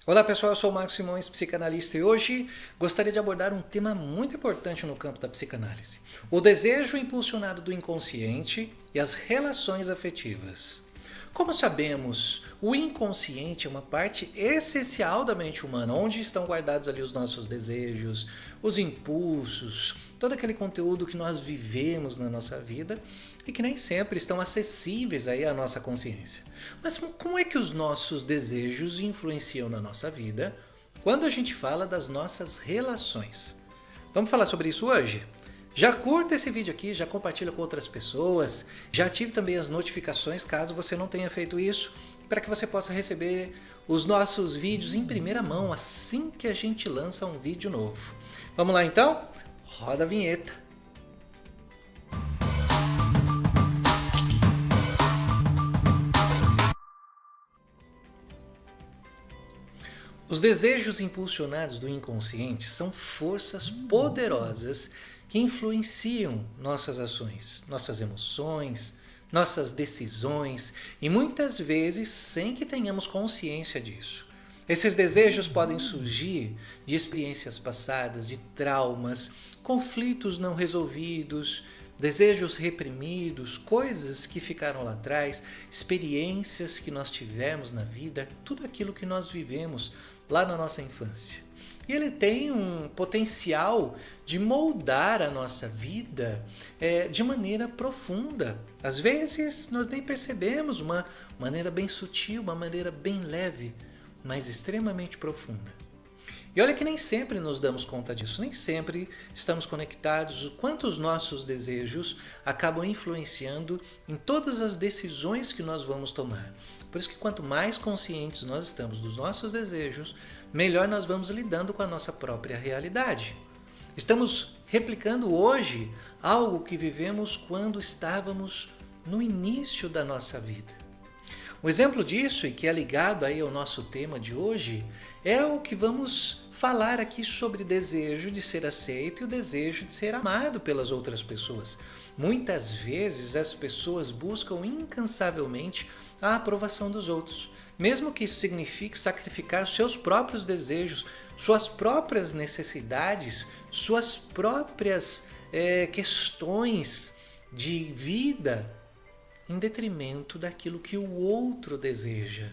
Olá pessoal, eu sou o Marcos Simões, psicanalista, e hoje gostaria de abordar um tema muito importante no campo da psicanálise: o desejo impulsionado do inconsciente e as relações afetivas. Como sabemos, o inconsciente é uma parte essencial da mente humana, onde estão guardados ali os nossos desejos, os impulsos, todo aquele conteúdo que nós vivemos na nossa vida e que nem sempre estão acessíveis aí à nossa consciência. Mas como é que os nossos desejos influenciam na nossa vida quando a gente fala das nossas relações? Vamos falar sobre isso hoje? Já curta esse vídeo aqui, já compartilha com outras pessoas, já ative também as notificações caso você não tenha feito isso, para que você possa receber os nossos vídeos em primeira mão assim que a gente lança um vídeo novo. Vamos lá então? Roda a vinheta. Os desejos impulsionados do inconsciente são forças poderosas que influenciam nossas ações, nossas emoções, nossas decisões e muitas vezes sem que tenhamos consciência disso. Esses desejos podem surgir de experiências passadas, de traumas, conflitos não resolvidos, desejos reprimidos, coisas que ficaram lá atrás, experiências que nós tivemos na vida, tudo aquilo que nós vivemos lá na nossa infância. E ele tem um potencial de moldar a nossa vida de maneira profunda. Às vezes nós nem percebemos, uma maneira bem sutil, uma maneira bem leve, mas extremamente profunda. E olha que nem sempre nos damos conta disso, nem sempre estamos conectados, o quanto os nossos desejos acabam influenciando em todas as decisões que nós vamos tomar. Por isso que quanto mais conscientes nós estamos dos nossos desejos, melhor nós vamos lidando com a nossa própria realidade. Estamos replicando hoje algo que vivemos quando estávamos no início da nossa vida. Um exemplo disso, e que é ligado aí ao nosso tema de hoje, é o que vamos falar aqui sobre desejo de ser aceito e o desejo de ser amado pelas outras pessoas. Muitas vezes as pessoas buscam incansavelmente a aprovação dos outros, mesmo que isso signifique sacrificar seus próprios desejos, suas próprias necessidades, suas próprias questões de vida, em detrimento daquilo que o outro deseja.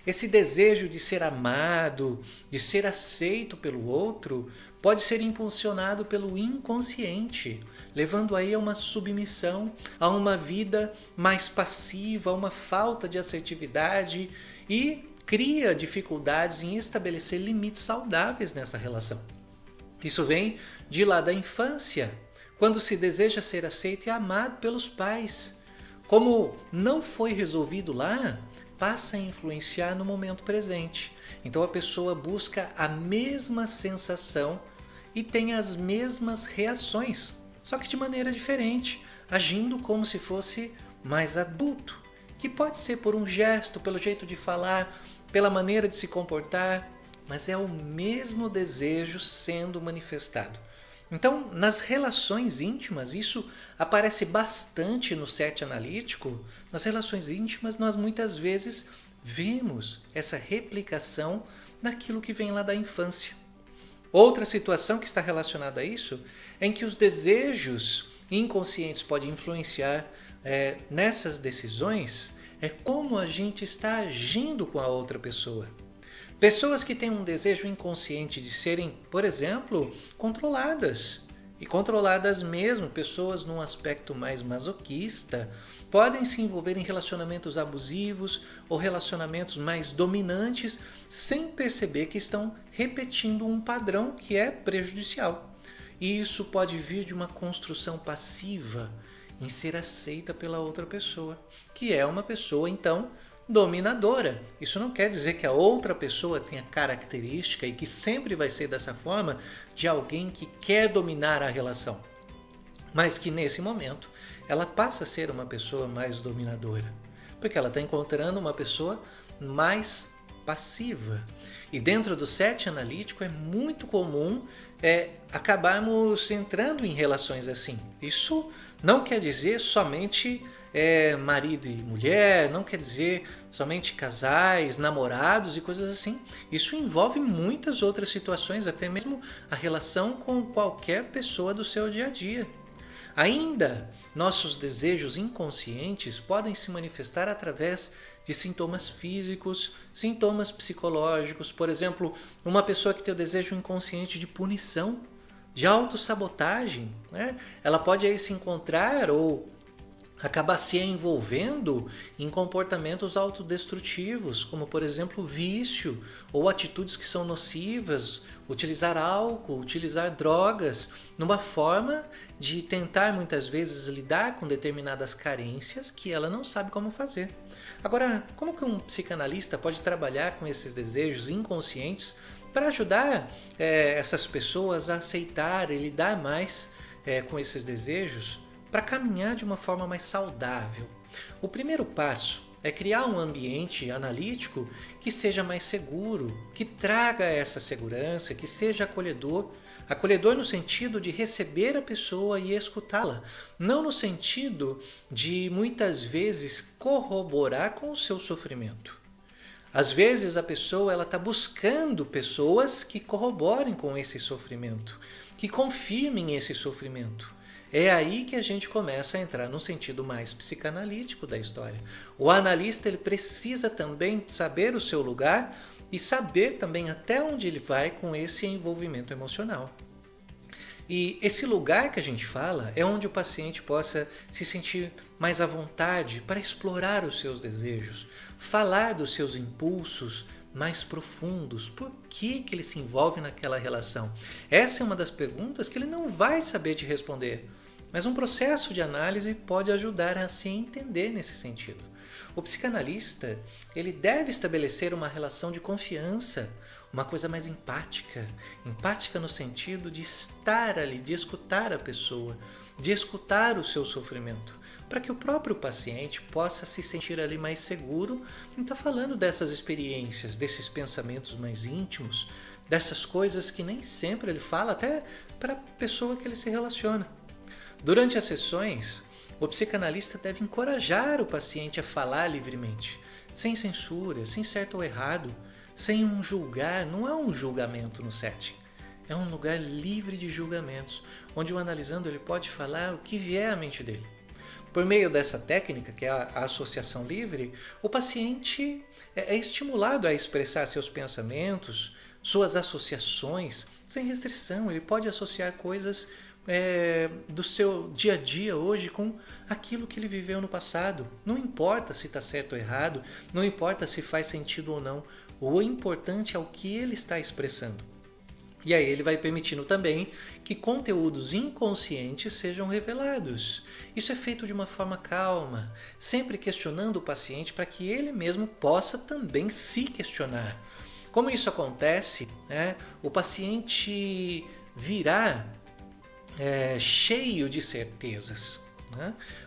Esse desejo de ser amado, de ser aceito pelo outro, pode ser impulsionado pelo inconsciente, levando aí a uma submissão, a uma vida mais passiva, a uma falta de assertividade e cria dificuldades em estabelecer limites saudáveis nessa relação. Isso vem de lá da infância, quando se deseja ser aceito e amado pelos pais. Como não foi resolvido lá, passa a influenciar no momento presente. Então a pessoa busca a mesma sensação e tem as mesmas reações, só que de maneira diferente, agindo como se fosse mais adulto, que pode ser por um gesto, pelo jeito de falar, pela maneira de se comportar, mas é o mesmo desejo sendo manifestado. Então, nas relações íntimas, isso aparece bastante no set analítico. Nas relações íntimas, nós muitas vezes vemos essa replicação daquilo que vem lá da infância. Outra situação que está relacionada a isso é em que os desejos inconscientes podem influenciar nessas decisões, é como a gente está agindo com a outra pessoa. Pessoas que têm um desejo inconsciente de serem, por exemplo, controladas, e controladas mesmo, pessoas num aspecto mais masoquista, podem se envolver em relacionamentos abusivos ou relacionamentos mais dominantes sem perceber que estão repetindo um padrão que é prejudicial. E isso pode vir de uma construção passiva em ser aceita pela outra pessoa, que é uma pessoa, então, dominadora. Isso não quer dizer que a outra pessoa tenha característica e que sempre vai ser dessa forma de alguém que quer dominar a relação, mas que nesse momento ela passa a ser uma pessoa mais dominadora, porque ela está encontrando uma pessoa mais passiva. E dentro do set analítico é muito comum acabarmos entrando em relações assim. Isso não quer dizer somente marido e mulher, não quer dizer somente casais, namorados e coisas assim. Isso envolve muitas outras situações, até mesmo a relação com qualquer pessoa do seu dia a dia. Ainda, nossos desejos inconscientes podem se manifestar através de sintomas físicos, sintomas psicológicos. Por exemplo, uma pessoa que tem o desejo inconsciente de punição, de autossabotagem, né? Ela pode aí se encontrar ou acabar se envolvendo em comportamentos autodestrutivos, como por exemplo vício ou atitudes que são nocivas, utilizar álcool, utilizar drogas, numa forma de tentar muitas vezes lidar com determinadas carências que ela não sabe como fazer. Agora, como que um psicanalista pode trabalhar com esses desejos inconscientes para ajudar essas pessoas a aceitar e lidar mais com esses desejos, para caminhar de uma forma mais saudável? O primeiro passo é criar um ambiente analítico que seja mais seguro, que traga essa segurança, que seja acolhedor. Acolhedor no sentido de receber a pessoa e escutá-la, não no sentido de muitas vezes corroborar com o seu sofrimento. Às vezes a pessoa está buscando pessoas que corroborem com esse sofrimento, que confirmem esse sofrimento. É aí que a gente começa a entrar no sentido mais psicanalítico da história. O analista ele precisa também saber o seu lugar e saber também até onde ele vai com esse envolvimento emocional. E esse lugar que a gente fala é onde o paciente possa se sentir mais à vontade para explorar os seus desejos, falar dos seus impulsos mais profundos, por que ele se envolve naquela relação. Essa é uma das perguntas que ele não vai saber te responder, mas um processo de análise pode ajudar a se entender nesse sentido. O psicanalista ele deve estabelecer uma relação de confiança, uma coisa mais empática. Empática no sentido de estar ali, de escutar a pessoa, de escutar o seu sofrimento, para que o próprio paciente possa se sentir ali mais seguro em estar falando dessas experiências, desses pensamentos mais íntimos, dessas coisas que nem sempre ele fala até para a pessoa que ele se relaciona. Durante as sessões, o psicanalista deve encorajar o paciente a falar livremente, sem censura, sem certo ou errado, sem um julgar. Não há um julgamento no setting. É um lugar livre de julgamentos, onde o analisando ele pode falar o que vier à mente dele. Por meio dessa técnica, que é a associação livre, o paciente é estimulado a expressar seus pensamentos, suas associações, sem restrição. Ele pode associar coisas do seu dia a dia hoje com aquilo que ele viveu no passado. Não importa se está certo ou errado, não importa se faz sentido ou não. O importante é o que ele está expressando. E aí ele vai permitindo também que conteúdos inconscientes sejam revelados. Isso é feito de uma forma calma, sempre questionando o paciente para que ele mesmo possa também se questionar. Como isso acontece, o paciente virá cheio de certezas.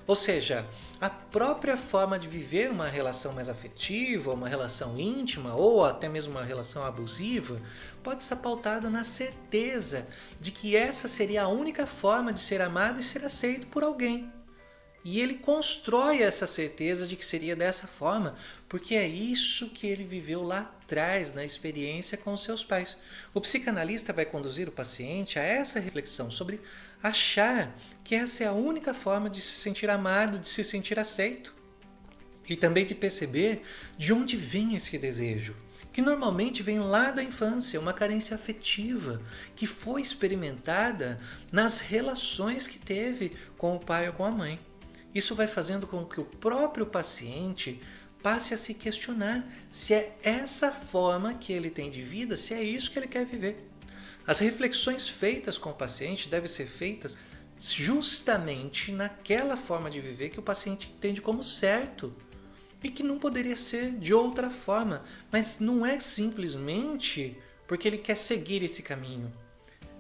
Ou seja, a própria forma de viver uma relação mais afetiva, uma relação íntima ou até mesmo uma relação abusiva pode estar pautada na certeza de que essa seria a única forma de ser amado e ser aceito por alguém. E ele constrói essa certeza de que seria dessa forma, porque é isso que ele viveu lá atrás, na experiência com os seus pais. O psicanalista vai conduzir o paciente a essa reflexão sobre achar que essa é a única forma de se sentir amado, de se sentir aceito. E também de perceber de onde vem esse desejo, que normalmente vem lá da infância, uma carência afetiva, que foi experimentada nas relações que teve com o pai ou com a mãe. Isso vai fazendo com que o próprio paciente passe a se questionar se é essa forma que ele tem de vida, se é isso que ele quer viver. As reflexões feitas com o paciente devem ser feitas justamente naquela forma de viver que o paciente entende como certo e que não poderia ser de outra forma, mas não é simplesmente porque ele quer seguir esse caminho.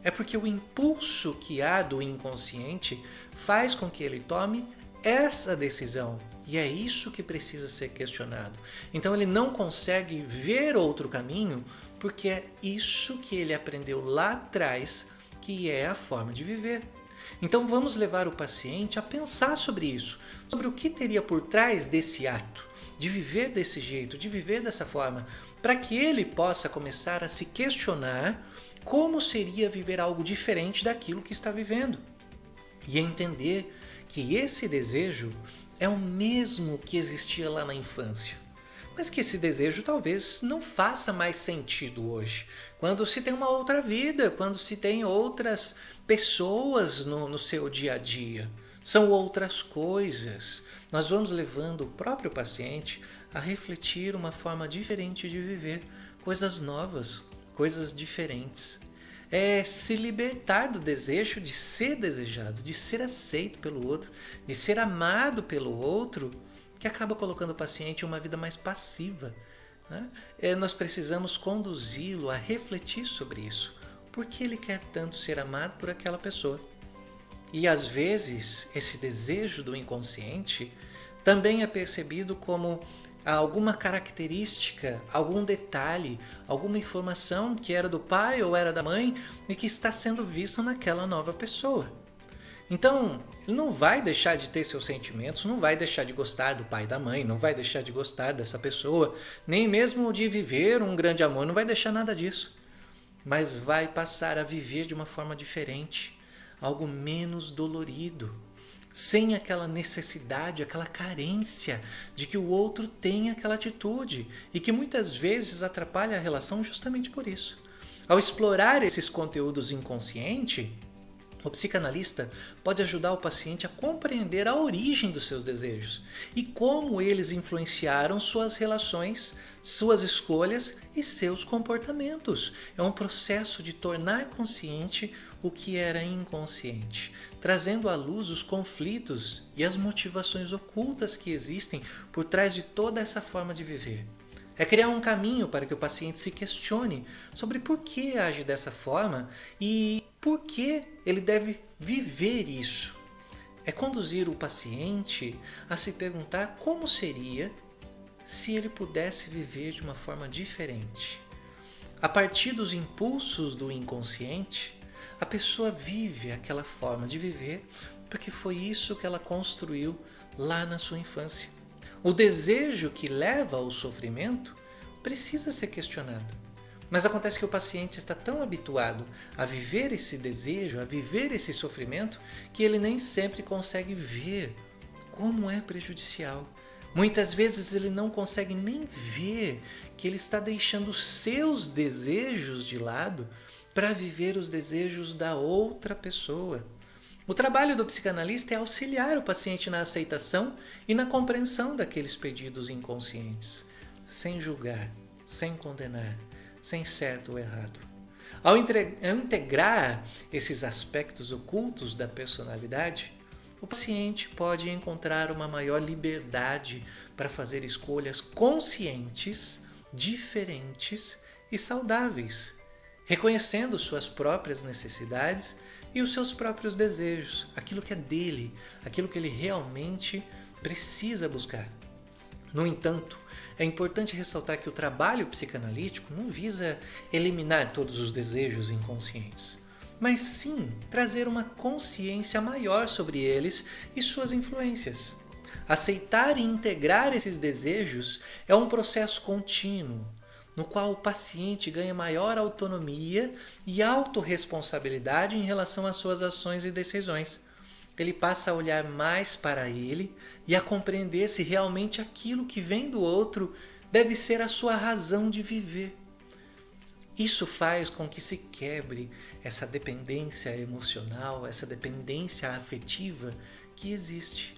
É porque o impulso que há do inconsciente faz com que ele tome essa decisão. E é isso que precisa ser questionado. Então ele não consegue ver outro caminho porque é isso que ele aprendeu lá atrás que é a forma de viver. Então vamos levar o paciente a pensar sobre isso, sobre o que teria por trás desse ato, de viver desse jeito, de viver dessa forma, para que ele possa começar a se questionar como seria viver algo diferente daquilo que está vivendo. E entender que esse desejo é o mesmo que existia lá na infância, mas que esse desejo talvez não faça mais sentido hoje, quando se tem uma outra vida, quando se tem outras pessoas no seu dia a dia. São outras coisas. Nós vamos levando o próprio paciente a refletir uma forma diferente de viver, coisas novas, coisas diferentes. É se libertar do desejo de ser desejado, de ser aceito pelo outro, de ser amado pelo outro, que acaba colocando o paciente em uma vida mais passiva, né? Nós precisamos conduzi-lo a refletir sobre isso. Por que ele quer tanto ser amado por aquela pessoa? E às vezes esse desejo do inconsciente também é percebido como alguma característica, algum detalhe, alguma informação que era do pai ou era da mãe e que está sendo visto naquela nova pessoa. Então, ele não vai deixar de ter seus sentimentos, não vai deixar de gostar do pai e da mãe, não vai deixar de gostar dessa pessoa, nem mesmo de viver um grande amor, não vai deixar nada disso. Mas vai passar a viver de uma forma diferente, algo menos dolorido, sem aquela necessidade, aquela carência de que o outro tenha aquela atitude e que muitas vezes atrapalha a relação justamente por isso. Ao explorar esses conteúdos inconscientes, o psicanalista pode ajudar o paciente a compreender a origem dos seus desejos e como eles influenciaram suas relações, suas escolhas e seus comportamentos. É um processo de tornar consciente o que era inconsciente, trazendo à luz os conflitos e as motivações ocultas que existem por trás de toda essa forma de viver. É criar um caminho para que o paciente se questione sobre por que age dessa forma e por que ele deve viver isso. É conduzir o paciente a se perguntar como seria se ele pudesse viver de uma forma diferente. A partir dos impulsos do inconsciente, a pessoa vive aquela forma de viver porque foi isso que ela construiu lá na sua infância. O desejo que leva ao sofrimento precisa ser questionado. Mas acontece que o paciente está tão habituado a viver esse desejo, a viver esse sofrimento, que ele nem sempre consegue ver como é prejudicial. Muitas vezes ele não consegue nem ver que ele está deixando os seus desejos de lado para viver os desejos da outra pessoa. O trabalho do psicanalista é auxiliar o paciente na aceitação e na compreensão daqueles pedidos inconscientes, sem julgar, sem condenar, sem certo ou errado. Ao integrar esses aspectos ocultos da personalidade, o paciente pode encontrar uma maior liberdade para fazer escolhas conscientes, diferentes e saudáveis, reconhecendo suas próprias necessidades e os seus próprios desejos, aquilo que é dele, aquilo que ele realmente precisa buscar. No entanto, é importante ressaltar que o trabalho psicanalítico não visa eliminar todos os desejos inconscientes, mas sim trazer uma consciência maior sobre eles e suas influências. Aceitar e integrar esses desejos é um processo contínuo, no qual o paciente ganha maior autonomia e autorresponsabilidade em relação às suas ações e decisões. Ele passa a olhar mais para ele e a compreender se realmente aquilo que vem do outro deve ser a sua razão de viver. Isso faz com que se quebre essa dependência emocional, essa dependência afetiva que existe.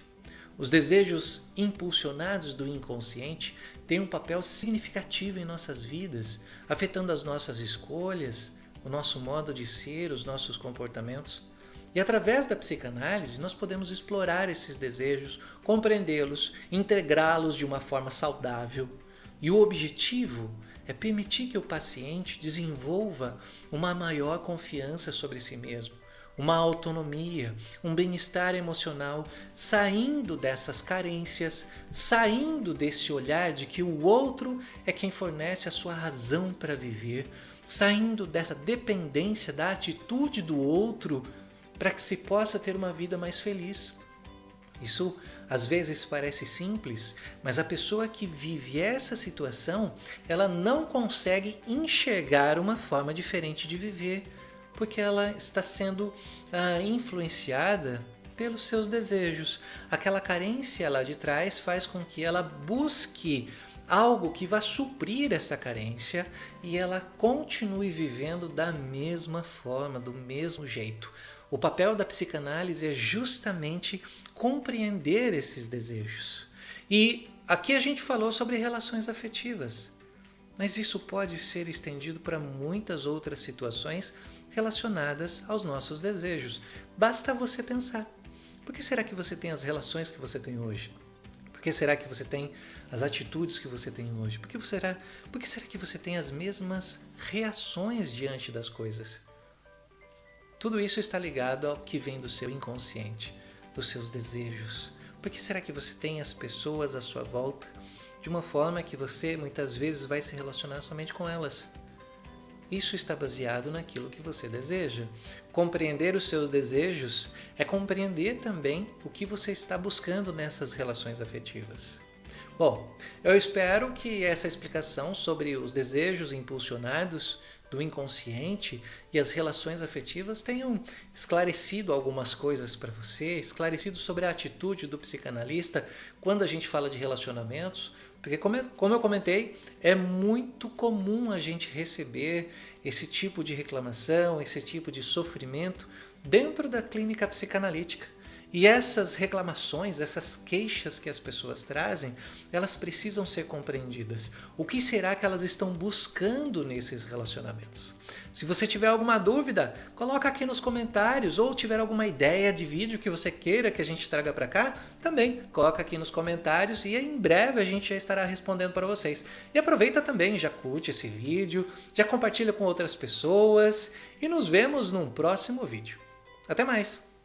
Os desejos impulsionados do inconsciente têm um papel significativo em nossas vidas, afetando as nossas escolhas, o nosso modo de ser, os nossos comportamentos. E através da psicanálise nós podemos explorar esses desejos, compreendê-los, integrá-los de uma forma saudável. E o objetivo é permitir que o paciente desenvolva uma maior confiança sobre si mesmo, uma autonomia, um bem-estar emocional, saindo dessas carências, saindo desse olhar de que o outro é quem fornece a sua razão para viver, saindo dessa dependência da atitude do outro para que se possa ter uma vida mais feliz. Isso às vezes parece simples, mas a pessoa que vive essa situação, ela não consegue enxergar uma forma diferente de viver, porque ela está sendo influenciada pelos seus desejos. Aquela carência lá de trás faz com que ela busque algo que vá suprir essa carência e ela continue vivendo da mesma forma, do mesmo jeito. O papel da psicanálise é justamente compreender esses desejos. E aqui a gente falou sobre relações afetivas, mas isso pode ser estendido para muitas outras situações relacionadas aos nossos desejos. Basta você pensar. Por que será que você tem as relações que você tem hoje? Por que será que você tem as atitudes que você tem hoje? Por que será que você tem as mesmas reações diante das coisas? Tudo isso está ligado ao que vem do seu inconsciente, dos seus desejos. Por que será que você tem as pessoas à sua volta de uma forma que você muitas vezes vai se relacionar somente com elas? Isso está baseado naquilo que você deseja. Compreender os seus desejos é compreender também o que você está buscando nessas relações afetivas. Bom, eu espero que essa explicação sobre os desejos impulsionados do inconsciente e as relações afetivas tenham esclarecido algumas coisas para você, esclarecido sobre a atitude do psicanalista quando a gente fala de relacionamentos, porque como eu comentei, é muito comum a gente receber esse tipo de reclamação, esse tipo de sofrimento dentro da clínica psicanalítica. E essas reclamações, essas queixas que as pessoas trazem, elas precisam ser compreendidas. O que será que elas estão buscando nesses relacionamentos? Se você tiver alguma dúvida, coloca aqui nos comentários, ou tiver alguma ideia de vídeo que você queira que a gente traga para cá, também coloca aqui nos comentários e em breve a gente já estará respondendo para vocês. E aproveita também, já curte esse vídeo, já compartilha com outras pessoas e nos vemos num próximo vídeo. Até mais!